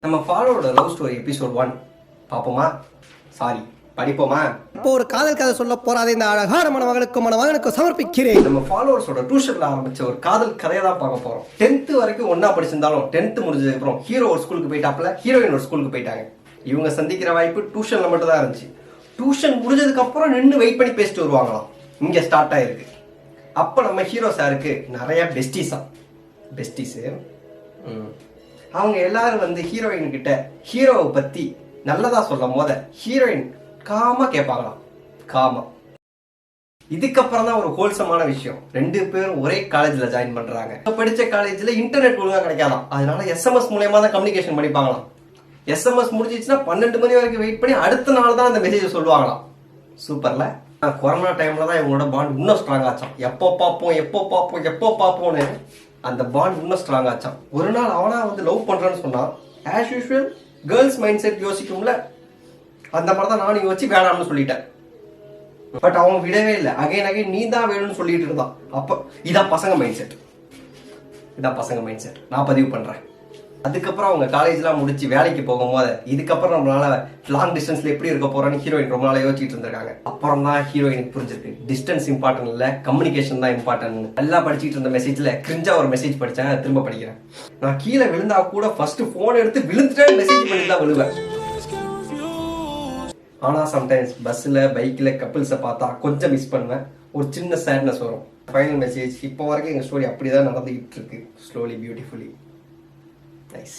நம்ம ஃபாலோவோட love story episode 1 பார்ப்போமா? Sorry, படிப்போமா? இப்போ ஒரு காதல் கதை சொல்ல போறாதே இந்த அழகான மணமகனுக்கு சமர்ப்பிக்கிறேன். நம்ம ஃபாலோவர்ஸோட டியூஷன்ல ஆரம்பிச்ச ஒரு காதல் கதையை தான் பார்க்க போறோம். 10th வரைக்கும் ஒண்ணா படிச்சிருந்தாலும் 10th முடிஞ்சதுக்கு அப்புறம் ஹீரோ ஒரு ஸ்கூலுக்கு போயிட்டாப்ல, ஹீரோயின் ஒரு ஸ்கூலுக்கு போயிட்டாங்க. இவங்க சந்திக்கிற வாய்ப்பு டியூஷன்ல மட்டும் தான் இருந்துச்சு. டியூஷன் முடிஞ்சதுக்கு அப்புறம் நின்று வெயிட் பண்ணி பேசிட்டு வருவாங்களாம். இங்க ஸ்டார்ட் ஆயிருக்கு. அப்ப நம்ம ஹீரோ சாருக்கு நிறைய பெஸ்டிஸ் அவங்க எல்லாரும் வந்து ஹீரோயின் கிட்ட ஹீரோவை பத்தி நல்லதா சொல்லும் போத ஹீரோயின் காமா கேட்பாங்களாம். இதுக்கப்புறம் தான் ஒரு ஹோல்சமான விஷயம். 2 பேரும் ஒரே காலேஜ்ல ஜாயின் பண்றாங்க. படிச்ச காலேஜ்ல இன்டர்நெட் ஒழுங்கா கிடைக்காதாம். அதனால SMS மூலமா தான் கம்யூனிகேஷன் பண்ணிப்பாங்களாம். SMS முடிஞ்சிச்சுன்னா 12 மணி வரைக்கும் வெயிட் பண்ணி அடுத்த நாள் தான் அந்த மெசேஜ் சொல்லுவாங்களாம். சூப்பர்ல. கொரோனா டைம்ல தான் இவங்களோட பாண்ட் இன்னும் ஸ்ட்ராங் ஆச்சாம். எப்போ பார்ப்போம்னு அந்த பாண்ட் இன்னும் ஸ்ட்ராங் ஆச்சாம். ஒரு நாள் அவனா வந்து லவ் பண்றேன்னு சொன்னா, as usual girls mindset யோசிக்கும்ல, அந்த மாதிரி தான் நானும் யோசிச்சு வேணாம்னு சொல்லிட்டேன். பட் அவன் விடவே இல்லை. அகைன் நீ தான் வேணும்னு சொல்லிட்டு இருந்தான். அப்போ இதான் பசங்க மைண்ட் செட் நான் பதிவு பண்றேன். அதுக்கப்புறம் அவங்க காலேஜ்லாம் முடிச்சு வேலைக்கு போகும்போது இதுக்கப்புறம் நம்மளால லாங் டிஸ்டன்ஸ்ல எப்படி இருக்க போறோன்னு ஹீரோயின் ரொம்ப நாளா யோசிச்சுட்டு இருந்திருக்காங்க. அப்புறம் தான் ஹீரோயினுக்கு புரிஞ்சிருக்கு டிஸ்டன்ஸ் இம்பார்ட்டன்ட் இல்ல, கம்யூனிகேஷன் தான் இம்பார்ட்டன்ட். நல்லா படிச்சுட்டு இருந்த மெசேஜ்ல கிரிஞ்சா ஒரு மெசேஜ் படிச்சேன், திரும்ப படிக்கிறேன். நான் கீழே விழுந்தா கூட ஃபர்ஸ்ட் போன் எடுத்து விழுந்துட்டேன் மெசேஜ் பண்ணி தான் விழுவேன். ஆனா சம்டைம்ஸ் பஸ்ல பைக்ல கப்பிள்ஸை பார்த்தா கொஞ்சம் மிஸ் பண்ணுவேன். ஒரு சின்ன சேட்னஸ் வரும். ஃபைனல் மெசேஜ் இப்போ வரைக்கும் எங்க ஸ்டோரி அப்படிதான் நடந்துகிட்டு இருக்கு. Slowly beautifully. Nice.